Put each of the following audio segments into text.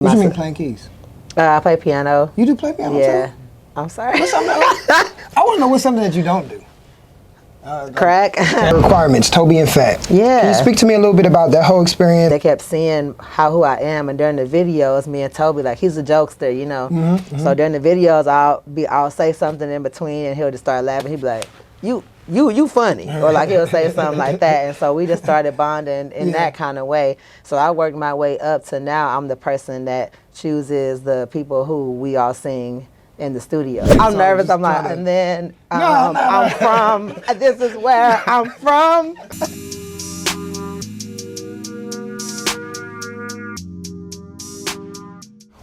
What do you mean playing keys? I play piano. You do play piano yeah. too? I'm sorry. I want to know what's something that you don't do. Crack. Requirements, Toby and Fat. Yeah. Can you speak to me a little bit about that whole experience? They kept seeing who I am, and during the videos, me and Toby, like, he's a jokester, you know. So during the videos, I'll say something in between, and he'll just start laughing. He'll be like, you funny, or like he'll say something like that. And so we just started bonding in that kind of way. So I worked my way up to now I'm the person that chooses the people who we all sing in the studio. I'm nervous. I'm like, and then I'm from. This is where I'm from.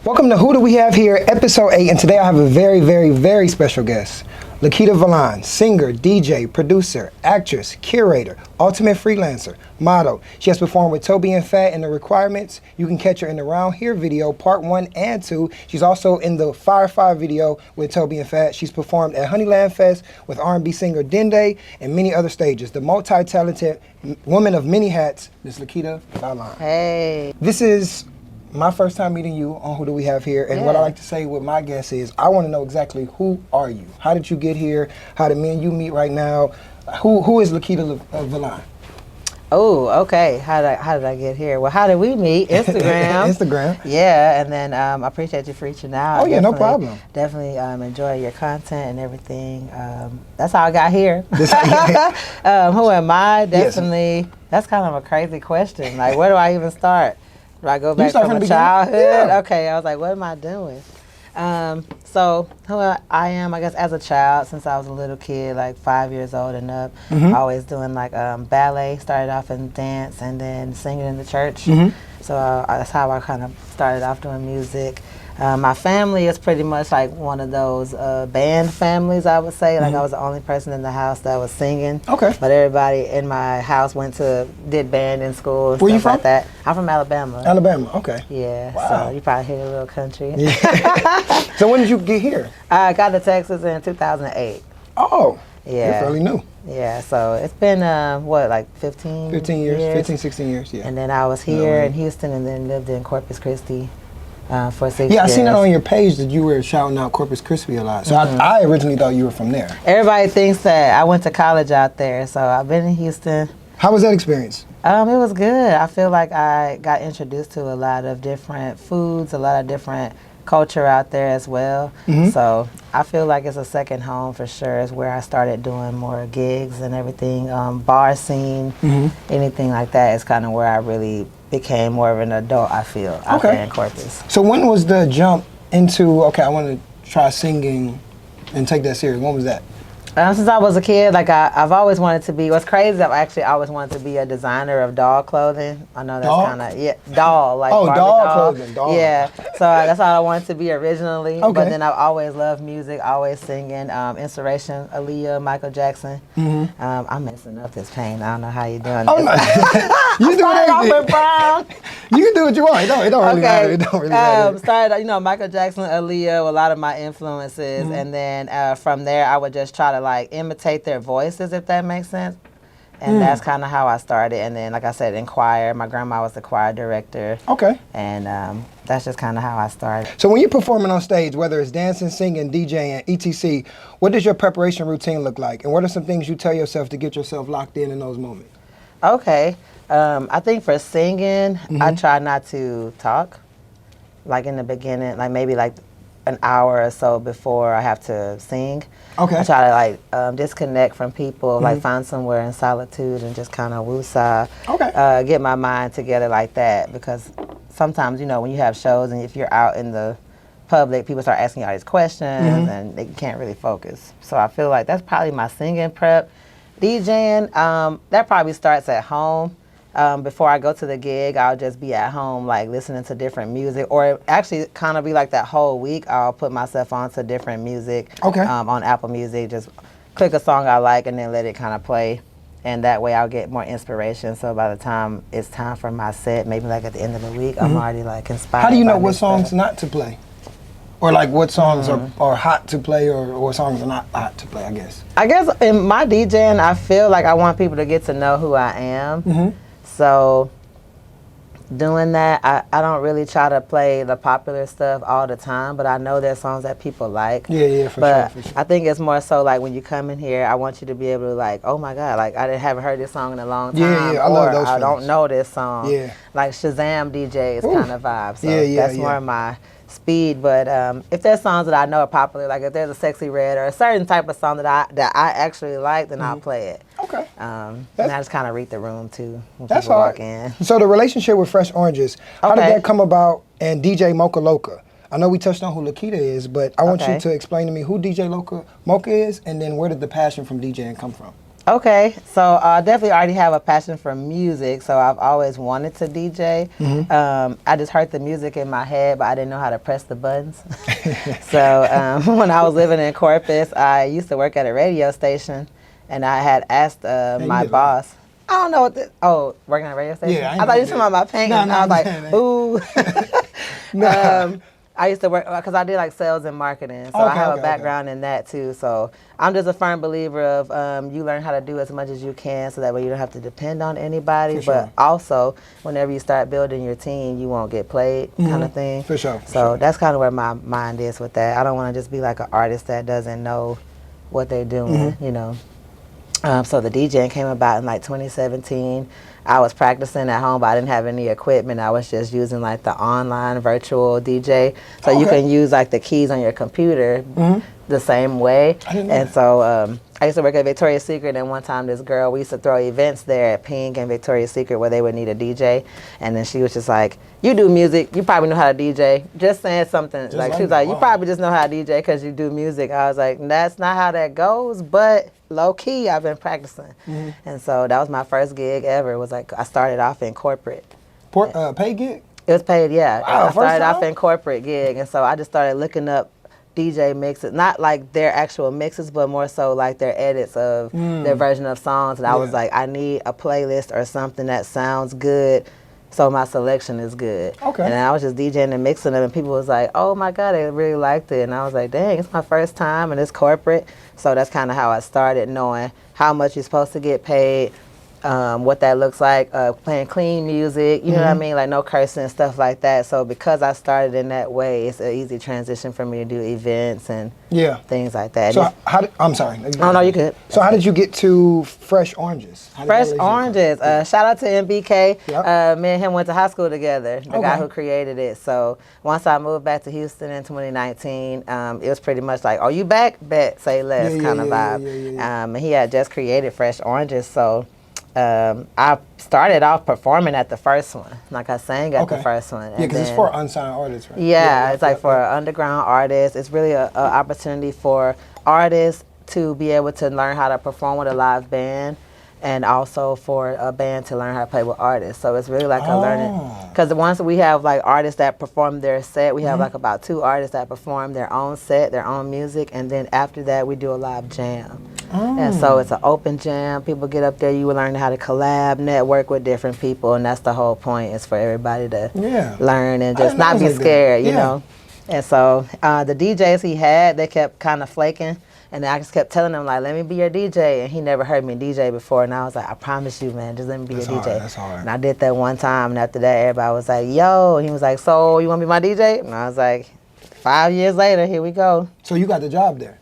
Welcome to Who Do We Have Here, episode 8, and today I have a very, very, very special guest. Lakeita Valon, singer, DJ, producer, actress, curator, ultimate freelancer, model. She has performed with Toby and Fat in The Requirements. You can catch her in the Round Here video, part 1 and 2. She's also in the Fire 5 video with Toby and Fat. She's performed at Honeyland Fest with R&B singer Dende and many other stages. The multi-talented woman of many hats, Miss Lakeita Valon. Hey. This is my first time meeting you on Who Do We Have Here, and what I like to say with my guests is, I want to know exactly who are you? How did you get here? How did me and you meet right now? Who is Lakeita Valon? Oh, okay. How did I get here? Well, how did we meet? Instagram. Instagram. Yeah, and then I appreciate you for reaching out. Oh yeah, no problem. Definitely enjoy your content and everything. That's how I got here. Who am I? Definitely. Yes. That's kind of a crazy question. Like, where do I even start? Do I go back from childhood? Yeah. Okay, I was like, what am I doing? So who I am, I guess, as a child, since I was a little kid, like 5 years old and up, always doing like ballet, started off in dance and then singing in the church. So that's how I kind of started off doing music. My family is pretty much like one of those band families, I would say. Like I was the only person in the house that was singing. Okay. But everybody in my house did band in school and stuff like that. I'm from Alabama. Alabama, okay. Yeah, wow. So you probably hear a little country. Yeah. So when did you get here? I got to Texas in 2008. Oh, yeah. You're fairly new. Yeah, so it's been, what, like 15 years? 15, 16 years, yeah. And then I was here in Houston and then lived in Corpus Christi. For 6 years. Yeah, I seen it on your page that you were shouting out Corpus Christi a lot. So I originally thought you were from there. Everybody thinks that I went to college out there, so I've been in Houston. How was that experience? It was good. I feel like I got introduced to a lot of different foods, a lot of different culture out there as well. So I feel like it's a second home for sure. It's where I started doing more gigs and everything, bar scene, anything like that is kind of where I really became more of an adult, I feel, out there in Corpus. So when was the jump into, okay, I want to try singing and take that serious? When was that? Since I was a kid, like I've always wanted to be, what's crazy, I've actually always wanted to be a designer of doll clothing. I know that's kind of, doll, like Barbie doll. Clothing, doll. Yeah, so that's all I wanted to be originally. Okay. But then I've always loved music, always singing, inspiration, Aaliyah, Michael Jackson. I'm messing up this paint. I don't know how you're doing this. You do it. You can do what you want. It don't really matter. It don't really matter. Started, Michael Jackson, Aaliyah, a lot of my influences, and then from there I would just try to like imitate their voices, if that makes sense. And that's kind of how I started. And then, like I said, in choir. My grandma was the choir director. Okay. And that's just kind of how I started. So when you're performing on stage, whether it's dancing, singing, DJing, etc., what does your preparation routine look like? And what are some things you tell yourself to get yourself locked in those moments? Okay. I think for singing, I try not to talk. Like in the beginning, like maybe like an hour or so before I have to sing. Okay. I try to like disconnect from people, like find somewhere in solitude and just kind of woosah. Okay. Get my mind together like that, because sometimes, when you have shows and if you're out in the public, people start asking you all these questions and they can't really focus. So I feel like that's probably my singing prep. DJing, that probably starts at home. Before I go to the gig, I'll just be at home, like listening to different music, or actually kind of be like that whole week. I'll put myself onto different music on Apple Music. Just click a song I like and then let it kind of play, and that way I'll get more inspiration. So by the time it's time for my set, maybe like at the end of the week, I'm already like inspired. How do you know what songs not to play? Or like what songs are hot to play, or what songs are not hot to play, I guess? I guess in my DJing, I feel like I want people to get to know who I am. So doing that, I don't really try to play the popular stuff all the time, but I know there's songs that people like. Yeah, for sure. I think it's more so like when you come in here, I want you to be able to like, oh my God, like haven't heard this song in a long time. Yeah, I love those I don't feelings. know this song. Yeah. Like Shazam DJs Ooh. kind of vibe. So Yeah, that's more of my speed. But if there's songs that I know are popular, like if there's a Sexy Red or a certain type of song that I actually like, then I'll play it. Okay. And I just kind of read the room too when That's people all walk in. So the relationship with Fresh Oranges, how did that come about? And DJ Mocha Loca. I know we touched on who Lakeita is, but I want you to explain to me who DJ Mocha is, and then where did the passion from DJing come from? Okay, so I definitely already have a passion for music, so I've always wanted to DJ. I just heard the music in my head, but I didn't know how to press the buttons. So when I was living in Corpus, I used to work at a radio station, and I had asked my boss. I don't know what working at a radio station? Yeah, I thought you were talking about my painting. I was like, ooh. I used to work, because I did like sales and marketing, so I have a background in that too. So I'm just a firm believer of you learn how to do as much as you can so that way you don't have to depend on anybody. But also, whenever you start building your team, you won't get played kind of thing. For sure. So that's kind of where my mind is with that. I don't want to just be like an artist that doesn't know what they're doing, you know. So the DJing came about in like 2017. I was practicing at home, but I didn't have any equipment. I was just using like the online virtual DJ. So you can use like the keys on your computer the same way. And so I used to work at Victoria's Secret, and one time this girl, we used to throw events there at Pink and Victoria's Secret where they would need a DJ. And then she was just like, you do music, you probably know how to DJ. Just saying something, just like she was like, you probably just know how to DJ because you do music. I was like, that's not how that goes, but low key, I've been practicing. And so that was my first gig ever. It was like, I started off in corporate. Paid gig? It was paid, yeah. Wow, I started off in corporate gig, and so I just started looking up DJ mixes, not like their actual mixes, but more so like their edits of their version of songs. And I was like, I need a playlist or something that sounds good, so my selection is good. And I was just DJing and mixing them, and people was like, oh my God, they really liked it. And I was like, dang, it's my first time, and it's corporate. So that's kind of how I started, knowing how much you're supposed to get paid, what that looks like, playing clean music, you know what I mean, like no cursing and stuff like that. So because I started in that way, it's an easy transition for me to do events and things like that. So I'm sorry. Oh no, you could. So how did you get to Fresh Oranges? Fresh Oranges. Shout out to MBK. Me and him went to high school together, the guy who created it. So once I moved back to Houston in 2019, it was pretty much like, oh, you back? Bet, say less kind of vibe. And he had just created Fresh Oranges, so I started off performing at the first one. Like I sang at the first one. Yeah, because it's for unsigned artists, right? Yeah, it's like for underground artists. It's really an opportunity for artists to be able to learn how to perform with a live band, and also for a band to learn how to play with artists. So it's really like a learning. Because once we have like artists that perform their set, we have like about 2 artists that perform their own set, their own music, and then after that we do a live jam. And so it's an open jam. People get up there, you will learn how to collab, network with different people, and that's the whole point, is for everybody to learn and just not be scared, you know. And so the DJs he had, they kept kind of flaking. And I just kept telling him, like, let me be your DJ. And he never heard me DJ before. And I was like, I promise you, man, just let me be your DJ. That's hard. And I did that one time. And after that, everybody was like, yo. And he was like, so you want to be my DJ? And I was like, 5 years later, here we go. So you got the job there?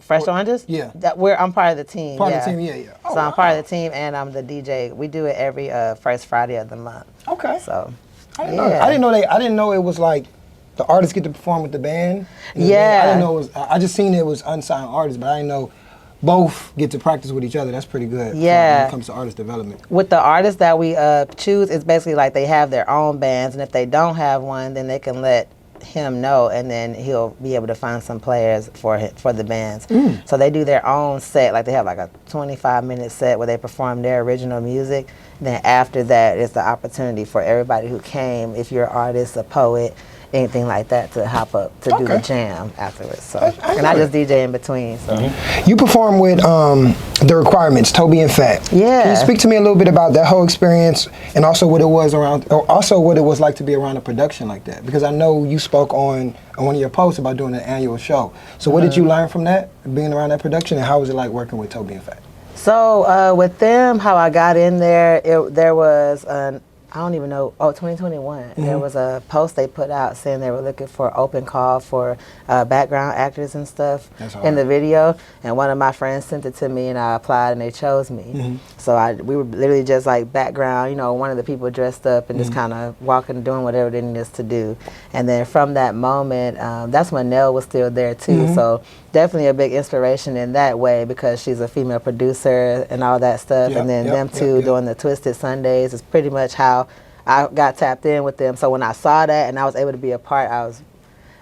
Fresh Oranges? Yeah. I'm part of the team. Part of the team, yeah. Oh, so I'm part of the team, and I'm the DJ. We do it every first Friday of the month. Okay. So, I didn't know it was like the artists get to perform with the band. I didn't know it was. I just seen it was unsigned artists, but I didn't know both get to practice with each other. That's pretty good. Yeah. When it comes to artist development. With the artists that we choose, it's basically like they have their own bands, and if they don't have one, then they can let him know, and then he'll be able to find some players for the bands. So they do their own set, like they have like a 25-minute set where they perform their original music. Then after that, it's the opportunity for everybody who came, if you're an artist, a poet, anything like that, to hop up to do the jam afterwards. So, and I just DJ in between. So you perform with The Requirements, Toby and Fat. Yeah. Can you speak to me a little bit about that whole experience, and also what it was like to be around a production like that? Because I know you spoke on one of your posts about doing an annual show. So what did you learn from that, being around that production, and how was it like working with Toby and Fat? So with them, how I got in there, there was I don't even know. Oh, 2021. There was a post they put out saying they were looking for open call for background actors and stuff in the video. And one of my friends sent it to me, and I applied, and they chose me. So we were literally just like background, you know, one of the people dressed up and just kind of walking, doing whatever they needed us to do. And then from that moment, that's when Nell was still there too. So definitely a big inspiration in that way, because she's a female producer and all that stuff. And then them two doing the Twisted Sundays is pretty much how I got tapped in with them. So when I saw that and I was able to be a part, I was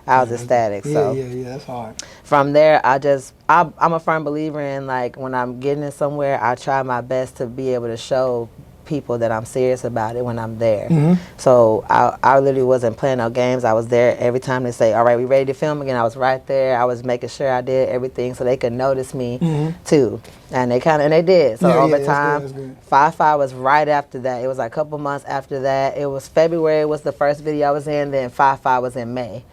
ecstatic. So that's hard. From there, I'm a firm believer in, like, when I'm getting it somewhere, I try my best to be able to show people that I'm serious about it when I'm there. So I literally wasn't playing no games. I was there every time they say, all right, we ready to film again. I was right there. I was making sure I did everything so they could notice me too. And they did. So over time, 5-5 was right after that. It was like a couple months after that. It was February was the first video I was in. Then 5-5 was in May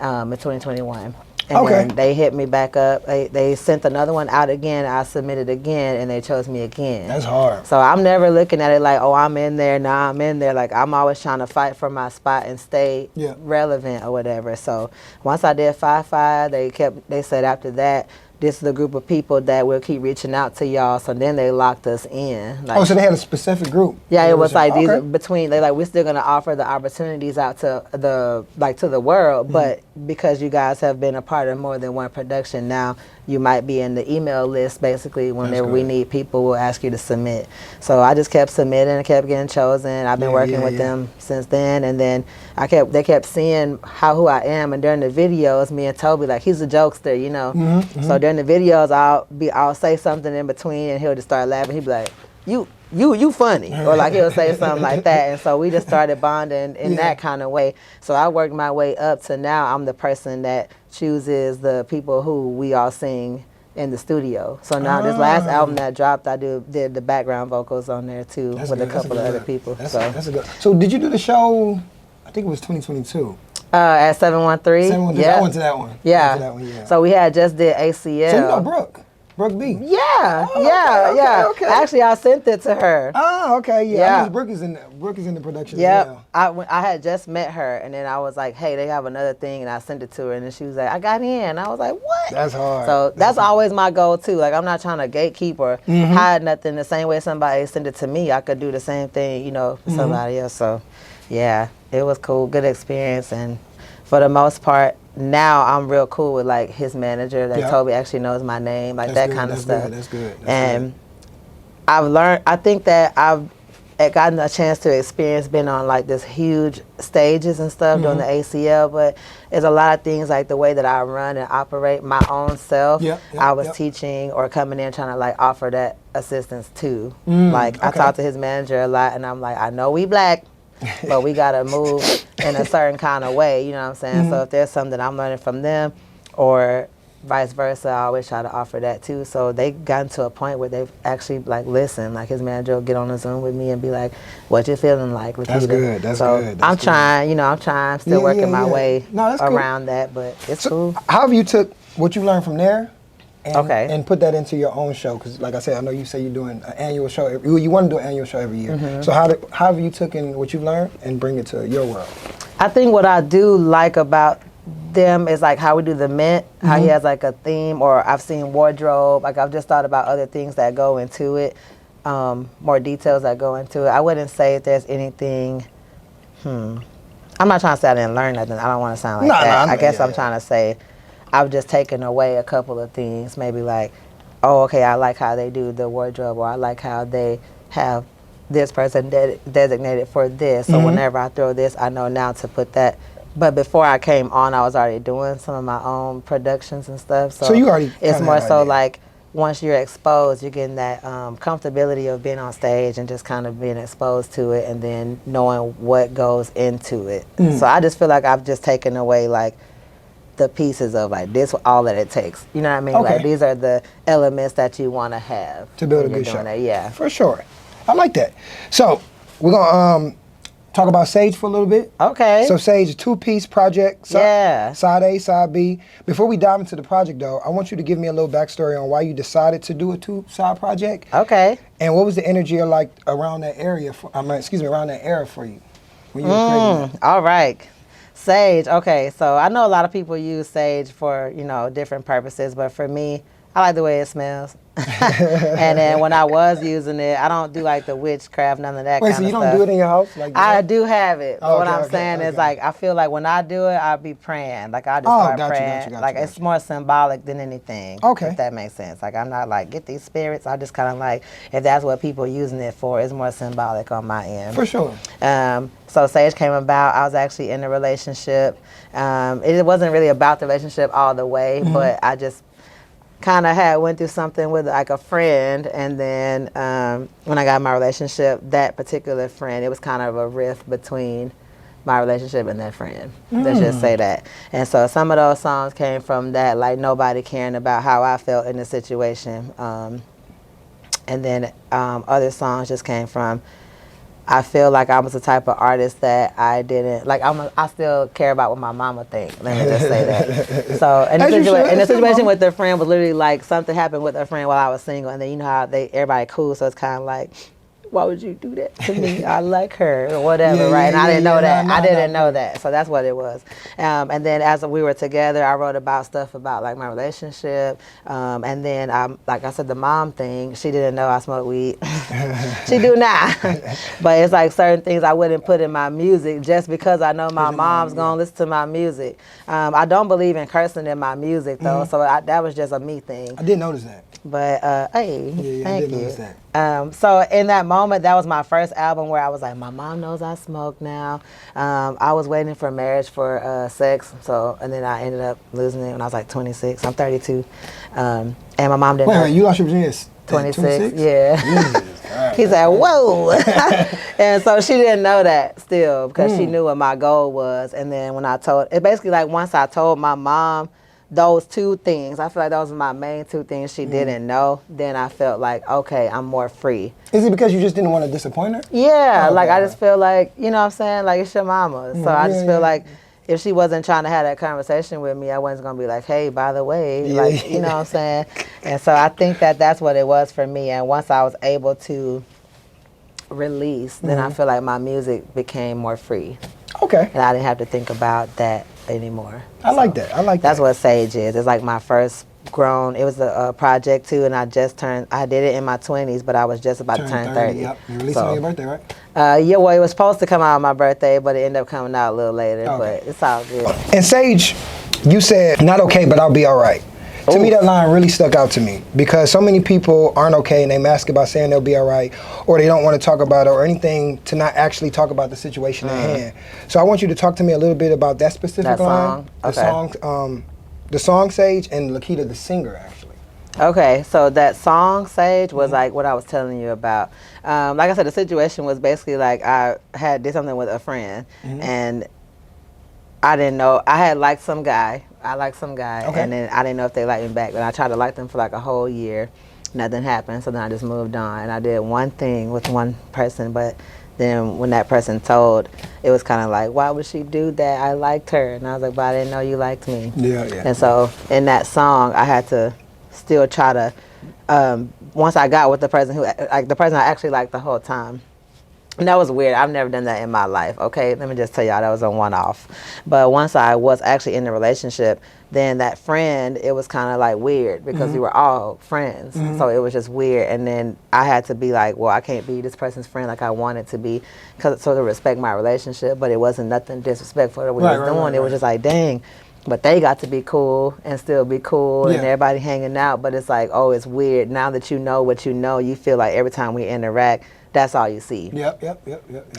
in 2021. And then they hit me back up. They sent another one out again. I submitted again, and they chose me again. That's hard. So I'm never looking at it like, oh, I'm in there, now I'm in there. Like, I'm always trying to fight for my spot and stay relevant or whatever. So once I did 5-5, they said after that, this is the group of people that will keep reaching out to y'all. So then they locked us in. Like, so they had a specific group. Yeah, it was like these between. They like, we're still gonna offer the opportunities out to the world, but because you guys have been a part of more than one production, now you might be in the email list. Basically, whenever we need people, we'll ask you to submit. So I just kept submitting and kept getting chosen. I've been working with them since then, and then they kept seeing who I am, and during the videos, me and Toby, like, he's a jokester, you know. So during the videos, I'll say something in between, and he'll just start laughing. He'll be like, you funny, or like he'll say something like that. And so we just started bonding in that kind of way. So I worked my way up to now I'm the person that chooses the people who we all sing in the studio. So now this last album that dropped, I did the background vocals on there too with a couple of other people. That's a good. So did you do the show? I think it was 2022. At 713. 713. I went to that one. Yeah. So we had just did ACL. So you know Brooke B. Yeah, Okay. Actually, I sent it to her. Oh, okay, yeah. I know Brooke is in the production. Yeah, I had just met her, and then I was like, hey, they have another thing, and I sent it to her, and then she was like, I got in. I was like, what? That's hard. So that's always my goal too. Like, I'm not trying to gatekeep or hide nothing. The same way somebody sent it to me, I could do the same thing, you know, for somebody else. So yeah, it was cool, good experience, and for the most part, now I'm real cool with like his manager. Like Toby actually knows my name, like that kind of stuff. That's good. And I've learned. I think that I've gotten a chance to experience being on like this huge stages and stuff doing the ACL. But there's a lot of things like the way that I run and operate my own self. I was teaching or coming in trying to like offer that assistance too. Like I talk to his manager a lot, and I'm like, I know we black, but we gotta move in a certain kind of way, you know what I'm saying? So if there's something I'm learning from them, or vice versa, I always try to offer that too. So they gotten to a point where they've actually like listened. Like his manager will get on the Zoom with me and be like, "What you feeling like, Lakeita?" That's good. That's good. I'm trying. I'm still working my way around that, but it's cool. How have you took what you learned from there? And put that into your own show, because like I said, I know you say you're doing an annual show. You want to do an annual show every year. So how have you taken what you've learned and bring it to your world? I think what I do like about them is like how we do the Mint, how he has like a theme, or I've seen wardrobe. Like I've just thought about other things that go into it, more details that go into it. I wouldn't say if there's anything. I'm not trying to say I didn't learn nothing. I don't want to sound like that. I guess I'm trying to say I've just taken away a couple of things. Maybe like, oh, okay, I like how they do the wardrobe, or I like how they have this person designated for this. So whenever I throw this, I know now to put that. But before I came on, I was already doing some of my own productions and stuff. So you already it's more so like once you're exposed, you're getting that comfortability of being on stage and just kind of being exposed to it, and then knowing what goes into it. So I just feel like I've just taken away like the pieces of like this, all that it takes. You know what I mean? Like these are the elements that you want to have to build a good show. Yeah, for sure. I like that. So we're gonna talk about Sage for a little bit. Okay. So Sage, a two-piece project. Side A, side B. Before we dive into the project, though, I want you to give me a little backstory on why you decided to do a two-side project. Okay. And what was the energy like around that area? Around that era for you when you were creating that? All right. Sage. Okay. So I know a lot of people use sage for, you know, different purposes, but for me, I like the way it smells. And then when I was using it, I don't do like the witchcraft, none of that kind of stuff. Wait, so you don't do it in your house? Like I do have it. But what I'm saying is like, I feel like when I do it, I'll be praying. Like I just start praying. Like it's more symbolic than anything. Okay. If that makes sense. Like I'm not like, get these spirits. I just kind of like, if that's what people are using it for, it's more symbolic on my end. For sure. So Sage came about. I was actually in a relationship. It wasn't really about the relationship all the way, but I just kind of went through something with like a friend, and then when I got my relationship, that particular friend, it was kind of a rift between my relationship and that friend. Let's just say that. And so some of those songs came from that, like nobody caring about how I felt in the situation. And then other songs just came from, I feel like I was the type of artist that I didn't like. I still care about what my mama thinks. Let me just say that. So, and the situation with the friend was literally like something happened with a friend while I was single, and then you know how everybody cool, so it's kind of like, why would you do that to me? I like her or whatever, right? And I didn't know that. I didn't know that. So that's what it was. And then as we were together, I wrote about stuff about like my relationship. And then, like I said, the mom thing, she didn't know I smoked weed. She do now. But it's like certain things I wouldn't put in my music just because I know my mom's going to listen to my music. I don't believe in cursing in my music, though. So that was just a me thing. I did notice that. But, hey, thank you. Notice that. So in that moment, that was my first album where I was like, my mom knows I smoke now. I was waiting for marriage for sex, and then I ended up losing it when I was like 26. I'm 32. And my mom didn't know. Wait, you lost your virginity at 26? Yeah. He said, whoa. And so she didn't know that still because she knew what my goal was. And then when basically like once I told my mom those two things, I feel like those were my main two things she didn't know, then I felt like, okay, I'm more free. Is it because you just didn't want to disappoint her? Yeah, like I just feel like, you know what I'm saying, like it's your mama. So I just feel like if she wasn't trying to have that conversation with me, I wasn't going to be like, hey, by the way, like, you know what I'm saying? And so I think that that's what it was for me. And once I was able to release, then I feel like my music became more free. Okay. And I didn't have to think about that anymore. I like that. That's what Sage is. It's like my first grown, it was a project too, and I did it in my 20s, but I was just about to turn 30. Yep. You released it on your birthday, right? Yeah, well, it was supposed to come out on my birthday, but it ended up coming out a little later, but it's all good. And Sage, you said, not okay, but I'll be all right. To me, that line really stuck out to me because so many people aren't okay and they mask about saying they'll be all right, or they don't want to talk about it or anything to not actually talk about the situation at hand. So I want you to talk to me a little bit about that specific line, the song Sage, and Lakeita, the singer, actually. Okay, so that song Sage was like what I was telling you about. Like I said, the situation was basically like I did something with a friend, and I didn't know. I had liked some guy. And then I didn't know if they liked me back. And I tried to like them for like a whole year. Nothing happened, so then I just moved on. And I did one thing with one person, but then when that person told, it was kind of like, why would she do that? I liked her. And I was like, but I didn't know you liked me. Yeah. And so in that song, I had to still try to, once I got with the person the person I actually liked the whole time. And that was weird. I've never done that in my life, okay? Let me just tell y'all, that was a one-off. But once I was actually in the relationship, then that friend, it was kind of like weird because we were all friends. So it was just weird. And then I had to be like, well, I can't be this person's friend like I wanted to be so to respect my relationship. But it wasn't nothing disrespectful that we was doing. It was just like, dang. But they got to be cool and still be cool and everybody hanging out. But it's like, oh, it's weird. Now that you know what you know, you feel like every time we interact, that's all you see. Yep.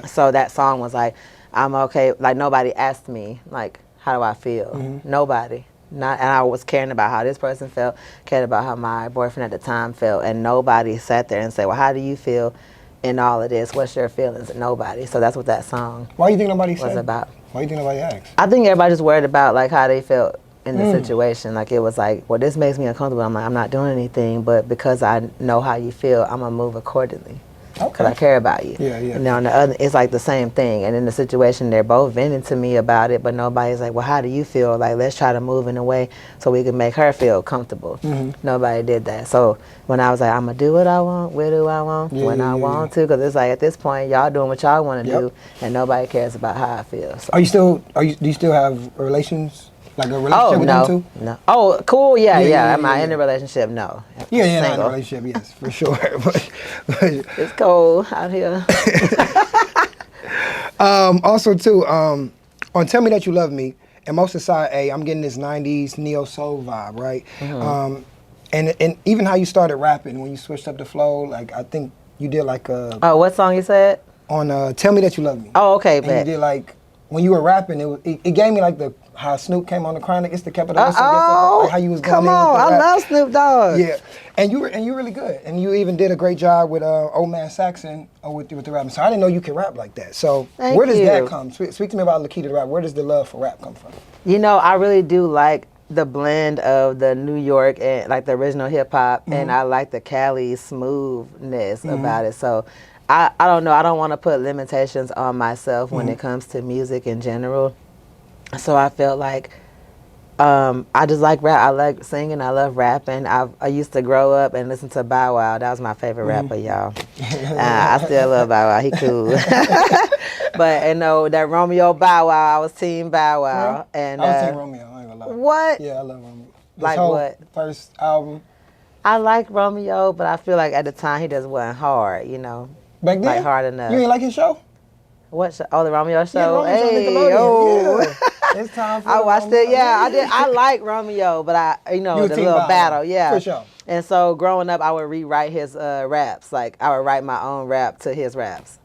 So that song was like, I'm okay. Like nobody asked me, like, how do I feel? Nobody. And I was caring about how this person felt, cared about how my boyfriend at the time felt, and nobody sat there and said, well, how do you feel in all of this? What's your feelings? Nobody. So that's what that song Why do you think nobody was about. Why do you think nobody asked? I think everybody just worried about like how they felt in the situation. Like it was like, well, this makes me uncomfortable. I'm like, I'm not doing anything, but because I know how you feel, I'm gonna move accordingly. because I care about you. Yeah, yeah. And then on the other, it's like the same thing. And in the situation, they're both venting to me about it, but nobody's like, well, how do you feel? Like, let's try to move in a way so we can make her feel comfortable. Nobody did that. So when I was like, I'm going to do what I want, where do I want, when I want to, because it's like at this point, y'all doing what y'all want to do, and nobody cares about how I feel. So. Do you still have relations? Like a relationship with them too? No. Oh, cool. Yeah. Am I in a relationship? No. Yeah, not in a relationship. Yes, for sure. but it's cold out here. Also, too, on "Tell Me That You Love Me," and most of side A, I'm getting this '90s neo soul vibe, right? And even how you started rapping when you switched up the flow. Like I think you did like a. Oh, what song you said? On "Tell Me That You Love Me." Oh, okay. And you did like when you were rapping, it gave me like how Snoop came on the Chronic. It's the capital. Like how you was going come in on! with the I rap. love Snoop Dogg. Yeah, and you really good, and you even did a great job with Old Man Saxon with the rapping. So I didn't know you could rap like that. So where does that come? Speak to me about Lakeita the rap. Where does the love for rap come from? You know, I really do like the blend of the New York and like the original hip hop, and I like the Cali smoothness about it. So. I don't know. I don't want to put limitations on myself when it comes to music in general. So I felt like I just like rap. I like singing. I love rapping. I used to grow up and listen to Bow Wow. That was my favorite rapper, y'all. I still love Bow Wow. He cool. But you know that Romeo Bow Wow. I was Team Bow Wow. Yeah. And I was Team Romeo. I ain't gonna lie. What? Yeah, I love Romeo. Like what? First album. I like Romeo, but I feel like at the time he just wasn't hard. You know. Back then? Like hard enough. You ain't like his show? What show? Oh, the Romeo show? Yeah, Romeo hey, show, oh. Yeah. It's time for I watched Romeo. it, yeah. I did. I like Romeo, but the little battle, yeah. For sure. And so growing up, I would rewrite his raps. Like, I would write my own rap to his raps.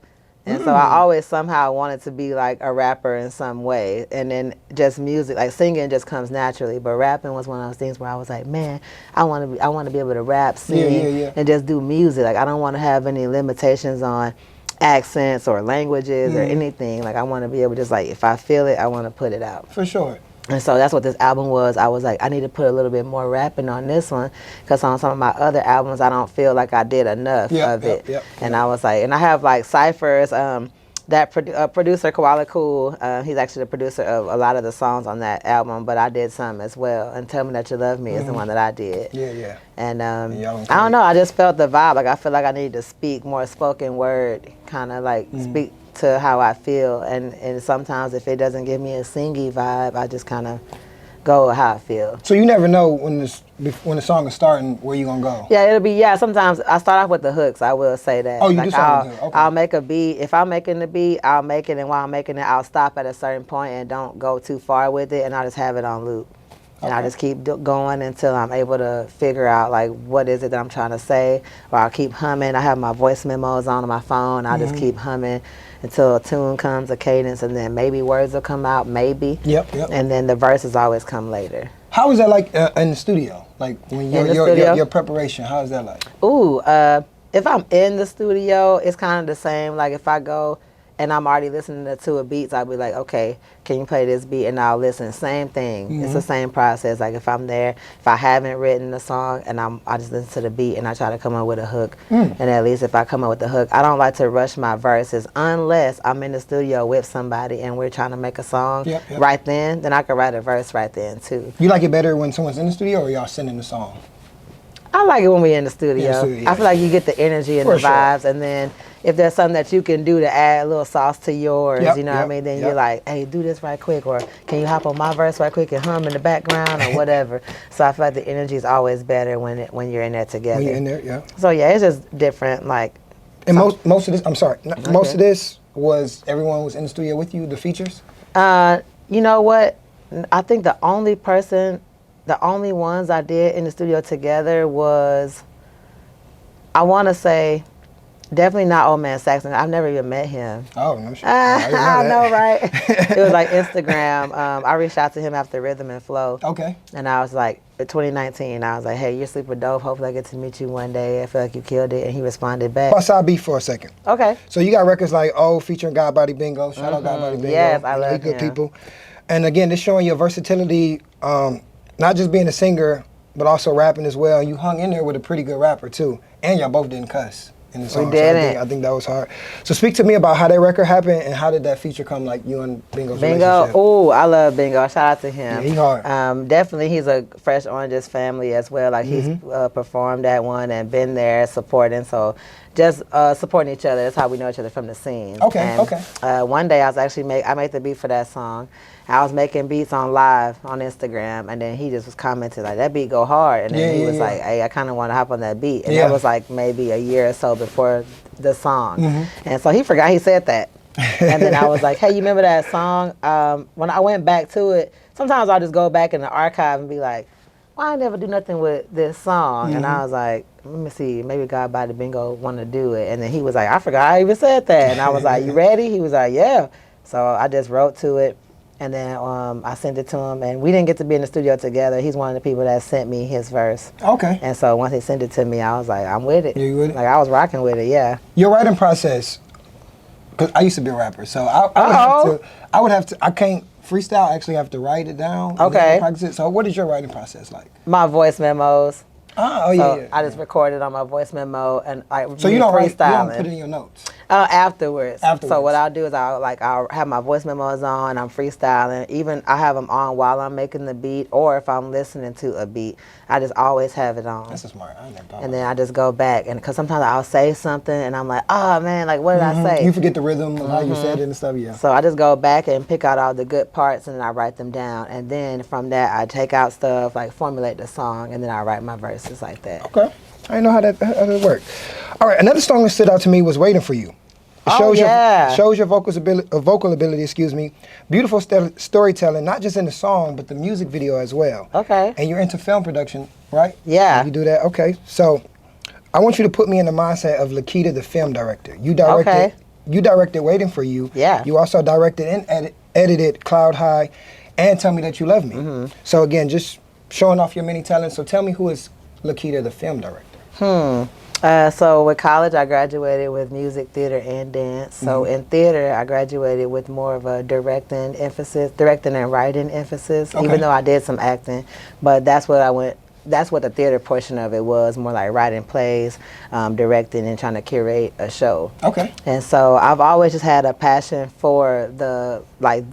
And so I always somehow wanted to be like a rapper in some way. And then just music, like singing just comes naturally. But rapping was one of those things where I was like, man, I want to be able to rap, sing, and just do music. Like I don't want to have any limitations on accents or languages or anything. Like I want to be able to just like, if I feel it, I want to put it out. For sure. And so that's what this album was. I was like, I need to put a little bit more rapping on this one because on some of my other albums, I don't feel like I did enough of it. And I was like, and I have like ciphers. That producer, Koala Cool, he's actually the producer of a lot of the songs on that album, but I did some as well. And Tell Me That You Love Me is the one that I did. Yeah. And I don't know, I just felt the vibe. Like I feel like I needed to speak more spoken word, kind of like speak to how I feel, and sometimes if it doesn't give me a singy vibe, I just kind of go with how I feel. So you never know when the song is starting where you gonna go. Yeah, sometimes I start off with the hooks. I will say that. Oh, you do start with the hook. Okay. I'll make a beat. If I'm making the beat, I'll make it, and while I'm making it, I'll stop at a certain point and don't go too far with it, and I'll just have it on loop. And I just keep going until I'm able to figure out like what is it that I'm trying to say, or I'll keep humming. I have my voice memos on my phone. I'll just keep humming until a tune comes, a cadence, and then maybe words will come out, maybe. Yep. And then the verses always come later. How is that like in the studio? Like when your preparation, how is that like? Ooh, if I'm in the studio, it's kind of the same. Like if I go and I'm already listening to a beats, I'll be like, okay, can you play this beat? And I'll listen. Same thing. It's the same process. Like if I'm there, if I haven't written a song and I just listen to the beat and I try to come up with a hook. And at least if I come up with the hook, I don't like to rush my verses unless I'm in the studio with somebody and we're trying to make a song right then I can write a verse right then too. You like it better when someone's in the studio or y'all sending the song? I like it when we're in the studio. I feel like you get the energy and the vibes, and then if there's something that you can do to add a little sauce to yours, you know what I mean, then you're like, hey, do this right quick, or can you hop on my verse right quick and hum in the background or whatever. So I feel like the energy is always better when you're in there together. When you're in there, So yeah, it's just different. Like, and most of this, I'm sorry, most of this was everyone was in the studio with you, the features? You know what? I think the only ones I did in the studio together was, I want to say, definitely not Old Man Saxon. I've never even met him. Oh, no shit. I know, right? It was like Instagram. I reached out to him after Rhythm and Flow. Okay. And I was like, 2019, I was like, hey, you're super dope. Hopefully I get to meet you one day. I feel like you killed it. And he responded back. Bust our beef for a second. Okay. So you got records like featuring God Body Bingo. Shout out God Body Bingo. Yes, I love him. Good people. And again, this showing your versatility, not just being a singer, but also rapping as well. You hung in there with a pretty good rapper too. And y'all both didn't cuss. in the song. We didn't. So I think that was hard. So speak to me about how that record happened and how did that feature come, like you and Bingo's relationship? Oh, I love Bingo. Shout out to him. Yeah, he hard. Definitely, he's a Fresh Oranges family as well. Like he's performed that one and been there supporting. So just supporting each other. That's how we know each other from the scene. Okay, and, okay. One day I was actually I made the beat for that song. I was making beats on live on Instagram, and then he just was commenting like, that beat go hard. And then he was like, hey, I kind of want to hop on that beat. And that was like maybe a year or so before the song. And so he forgot he said that. And then I was like, hey, you remember that song? When I went back to it, sometimes I'll just go back in the archive and be like, why I never do nothing with this song? And I was like, let me see, maybe God by the Bingo want to do it. And then he was like, I forgot I even said that. And I was like, you ready? He was like, yeah. So I just wrote to it. And then I sent it to him, and we didn't get to be in the studio together. He's one of the people that sent me his verse. Okay. And so once he sent it to me, I was like, I'm with it. You with it? Like, I was rocking with it, yeah. Your writing process, because I used to be a rapper, so I would have to, I can't freestyle, I actually have to write it down. Okay. Practice it. So what is your writing process like? My voice memos. Oh, yeah. I just recorded on my voice memo and so you don't write, you don't put it in your notes? Afterwards. So what I'll do is I'll have my voice memos on, I'm freestyling. Even I have them on while I'm making the beat, or if I'm listening to a beat, I just always have it on. That's smart. I never thought and then I just go back, and because sometimes I'll say something and I'm like, oh man, like what did I say? You forget the rhythm of how you said it and stuff, yeah. So I just go back and pick out all the good parts and then I write them down. And then from that I take out stuff, like formulate the song, and then I write my verses like that. Okay. I didn't know how that worked. All right, another song that stood out to me was Waiting for You. It shows your vocal ability, excuse me. Beautiful storytelling, not just in the song, but the music video as well. Okay. And you're into film production, right? Yeah. You do that? Okay. So I want you to put me in the mindset of Lakeita, the film director. You directed Waiting for You. Yeah. You also directed and edited Cloud High and Tell Me That You Love Me. So again, just showing off your many talents. So tell me, who is Lakeita, the film director? So with college, I graduated with music, theater, and dance. So in theater, I graduated with more of a directing and writing emphasis, even though I did some acting. But that's what the theater portion of it was, more like writing plays, directing, and trying to curate a show. Okay. And so I've always just had a passion for like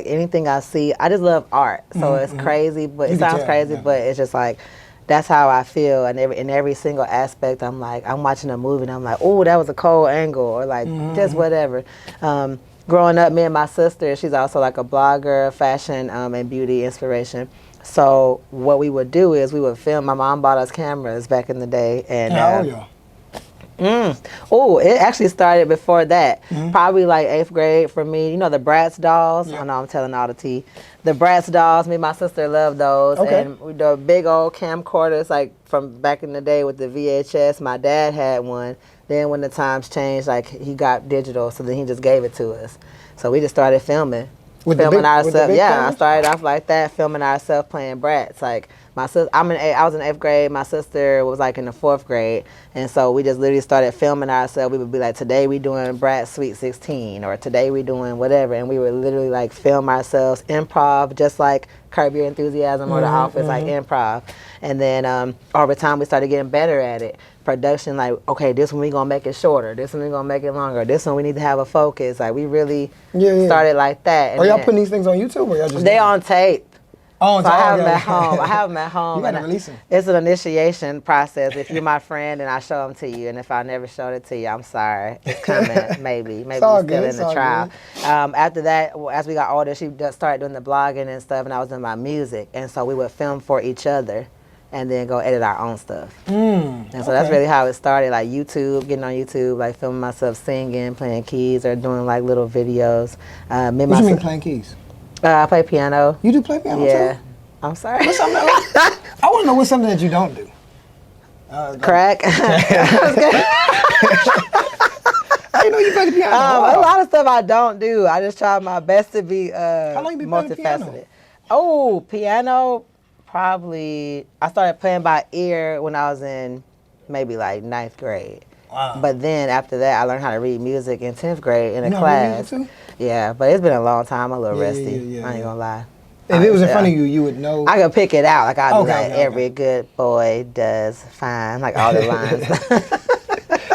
anything I see. I just love art. So it's crazy, but it sounds crazy, but it's just like, that's how I feel, and in every single aspect, I'm like, I'm watching a movie and I'm like, oh, that was a cold angle, or like just whatever. Growing up, me and my sister, she's also like a blogger, fashion and beauty inspiration. So what we would do is we would film. My mom bought us cameras back in the day, and it actually started before that. Probably like 8th grade for me. You know the Bratz dolls? I know I'm telling all the tea. The Bratz dolls, me and my sister loved those. And the big old camcorders, like from back in the day with the VHS. My dad had one. Then when the times changed, like he got digital, so then he just gave it to us. So we just started filming. Filming ourselves. Yeah, I started off like that, filming ourselves playing Bratz. Like my sister, I was in 8th grade. My sister was like in the 4th grade, and so we just literally started filming ourselves. We would be like, today we doing Bratz Sweet 16, or today we doing whatever, and we would literally like film ourselves, improv, just like Curb Your Enthusiasm or The Office, like improv. And then over time we started getting better at it. Production, like, okay, this one we gonna make it shorter, this one we gonna make it longer, this one we need to have a focus. Like we really started like that. Are y'all putting these things on YouTube, or y'all just on tape? Oh, so I have them at home. I have them at home. You gotta release them. It's an initiation process. If you're my friend and I show them to you, and if I never showed it to you, I'm sorry. It's coming, maybe. Maybe it's still in the trial. After that, as we got older, she started doing the blogging and stuff, and I was doing my music. And so we would film for each other and then go edit our own stuff. And so that's really how it started, like YouTube, getting on YouTube, like filming myself singing, playing keys, or doing like little videos. What do you mean playing keys? I play piano. You do play piano too? I'm sorry. I want to know what's something that you don't do. Crack. I know you play the piano. A lot of stuff I don't do. I just try my best to be How long you been playing piano? Oh, piano, probably, I started playing by ear when I was in maybe like 9th grade. Wow. But then after that, I learned how to read music in 10th grade in a class. Read music too? Yeah, but it's been a long time. I'm a little rusty. I ain't gonna lie. If it was in front of you, you would know. I could pick it out. Like I'd be like, every good boy does fine. Like all the lines.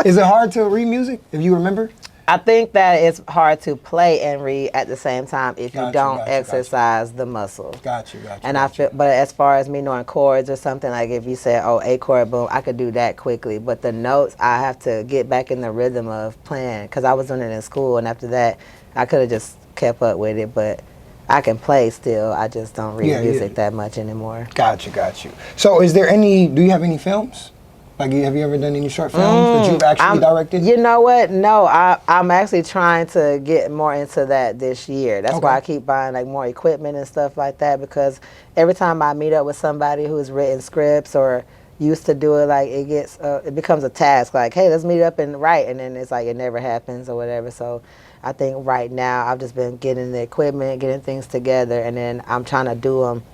Is it hard to read music if you remember? I think that it's hard to play and read at the same time if you don't exercise the muscle. Got you. And I feel, but as far as me knowing chords or something, like if you said, oh, A chord, boom, I could do that quickly. But the notes, I have to get back in the rhythm of playing because I was doing it in school, and after that, I could have just kept up with it. But I can play still. I just don't read music that much anymore. Got you. So, do you have any films? Like, have you ever done any short films that you've actually directed? You know what? No, I'm actually trying to get more into that this year. That's why I keep buying like more equipment and stuff like that, because every time I meet up with somebody who's written scripts or used to do it, like it becomes a task. Like, hey, let's meet up and write, and then it's like it never happens or whatever. So I think right now I've just been getting the equipment, getting things together, and then I'm trying to do them.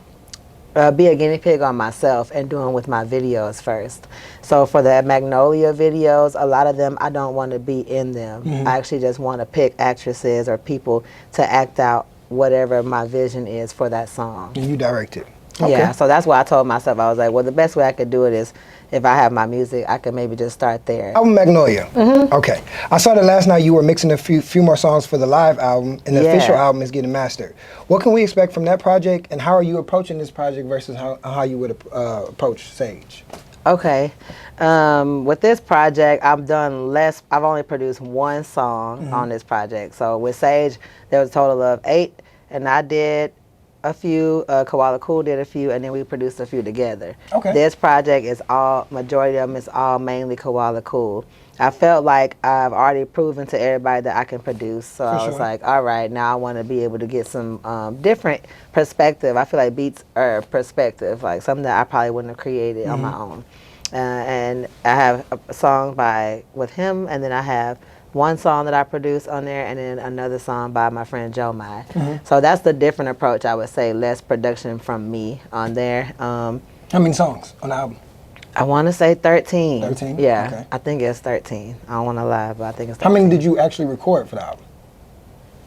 Be a guinea pig on myself and doing with my videos first. So for the Magnolia videos, a lot of them I don't want to be in them. I actually just want to pick actresses or people to act out whatever my vision is for that song. And you direct it. Okay. Yeah, so that's why I told myself, I was like, well, the best way I could do it is if I have my music, I could maybe just start there. Album Magnolia. Okay. I saw that last night you were mixing a few more songs for the live album, and the official album is getting mastered. What can we expect from that project, and how are you approaching this project versus how you would approach Sage? Okay. With this project, I've only produced one song on this project. So with Sage, there was a total of 8, and I did a few, Koala Cool did a few, and then we produced a few together. Okay. This project is majority of them is all mainly Koala Cool. I felt like I've already proven to everybody that I can produce, so I was like, all right, now I want to be able to get some different perspective. I feel like beats are perspective, like something that I probably wouldn't have created on my own. And I have a song with him, and then I have one song that I produced on there, and then another song by my friend Joe Mai. So that's the different approach, I would say. Less production from me on there. How many songs on the album? I want to say 13. 13? Yeah, okay. I think it's 13. I don't want to lie, but I think it's 13. How many did you actually record for the album?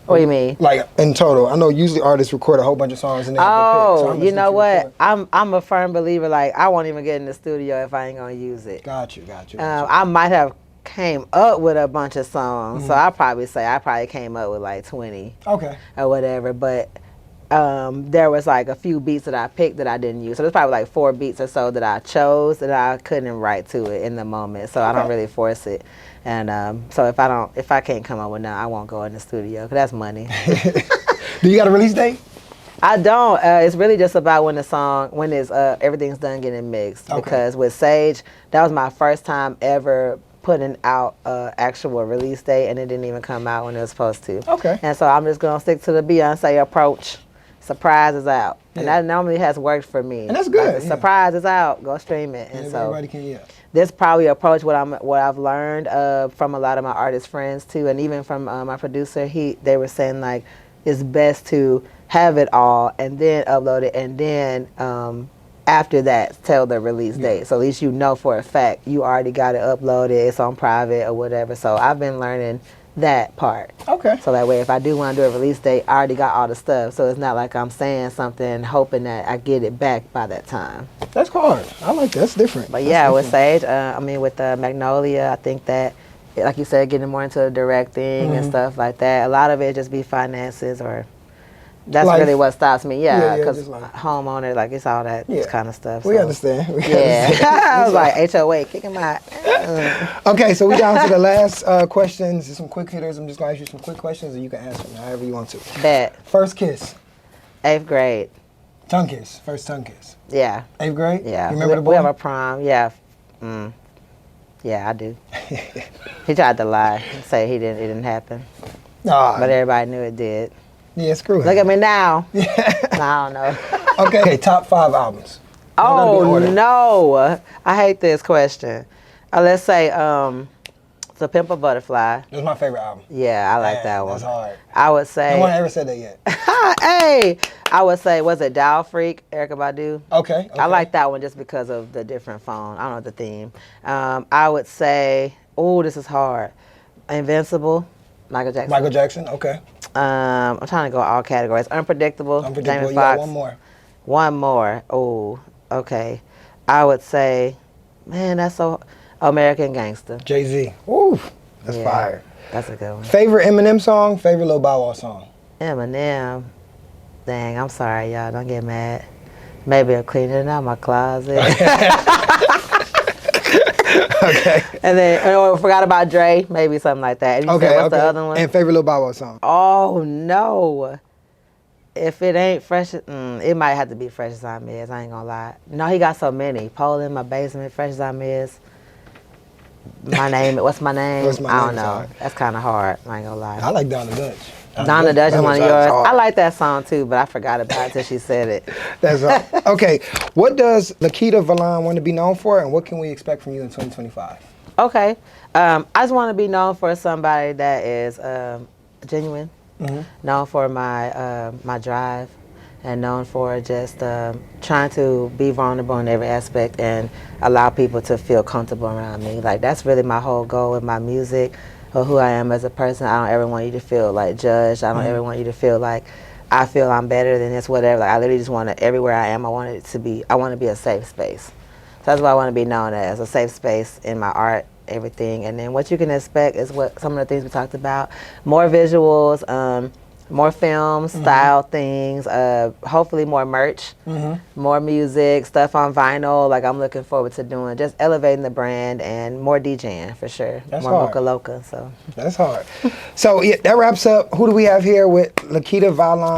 What do you mean? Like in total? I know usually artists record a whole bunch of songs and they have to pick. So you know what? I'm a firm believer, like I won't even get in the studio if I ain't gonna use it. Got you. I might have came up with a bunch of songs, so I probably came up with like 20. Okay. Or whatever, but there was like a few beats that I picked that I didn't use. So there's probably like 4 beats or so that I chose that I couldn't write to it in the moment. So I don't really force it. And so if I can't come up with none, I won't go in the studio because that's money. Do you got a release date? I don't. It's really just about when everything's done getting mixed. Okay. Because with Sage, that was my first time ever putting out an actual release date, and it didn't even come out when it was supposed to. Okay. And so I'm just going to stick to the Beyonce approach. Surprise is out. Yeah. And that normally has worked for me. And that's good. Like, surprise is out. Go stream it. And so everybody can, this probably approach what I've learned from a lot of my artist friends too, and even from my producer. They were saying like it's best to have it all and then upload it, and then after that tell the release date. So at least you know for a fact you already got it uploaded, it's on private or whatever. So I've been learning that part. Okay. So that way if I do want to do a release date, I already got all the stuff. So it's not like I'm saying something hoping that I get it back by that time. That's hard. I like that. That's different. But yeah, with Sage, with Magnolia, I think that, like you said, getting more into directing and stuff like that, a lot of it just be finances or that's life. Really what stops me. Yeah, because homeowner, like it's all that kind of stuff. We understand. I was like HOA kicking my. Okay, so we down to the last questions. Some quick hitters. I'm just gonna ask you some quick questions, and you can answer them however you want to. Bet. First kiss. 8th grade. Tongue kiss. First tongue kiss. Yeah. 8th grade. Yeah. You remember the boy? We have a prom. Yeah. Yeah, I do. He tried to lie and say it didn't happen. But everybody knew it did. Yeah, screw it. Look at me now. I don't know. Okay, top 5 albums. Oh, no. I hate this question. Let's say The Pimp a Butterfly. It was my favorite album. Yeah, I like that one. That's hard. I would say... No one ever said that yet. Hey! I would say, was it Dial Freak, Erykah Badu? Okay. I like that one just because of the different phone. I don't know the theme. I would say, this is hard. Invincible, Michael Jackson. Michael Jackson, okay. I'm trying to go all categories. Unpredictable, Jamie you Foxx. got one more. One more. Oh, okay. I would say, man, that's so... American Gangster. Jay-Z. Ooh, that's fire. That's a good one. Favorite Eminem song, favorite Lil Bow Wow song? Eminem. Dang, I'm sorry, y'all. Don't get mad. Maybe I'm cleaning out my closet. Okay. And then, forgot about Dre. Maybe something like that. And you said, what's the other one? And favorite Lil Bow Wow song? Oh, no. If it ain't Fresh, it might have to be Fresh as I Is. I ain't gonna lie. No, he got so many. Pole in My Basement, Fresh as I Is. My name, what's my name? What's My I don't Name? know. Sorry. That's kind of hard. I ain't gonna lie. I like Donna Dutch. Donna Dutch is one of yours. Hard. I like that song too, but I forgot about it until she said it. That's all. Okay. What does Lakeita Valon want to be known for, and what can we expect from you in 2025? Okay. I just want to be known for somebody that is genuine, known for my drive, and known for just trying to be vulnerable in every aspect and allow people to feel comfortable around me. Like, that's really my whole goal with my music or who I am as a person. I don't ever want you to feel like judged. I don't ever want you to feel like I feel I'm better than this, whatever. Like, I literally just want to, everywhere I am, I want to be a safe space. So that's what I want to be known as, a safe space in my art, everything. And then what you can expect is what some of the things we talked about, more visuals, more films, style things, hopefully more merch, more music, stuff on vinyl. Like, I'm looking forward to doing, just elevating the brand and more DJing for sure. That's more hard. Mocha Loca, so. That's hard. So yeah, that wraps up. Who do we have here with Lakeita Valon?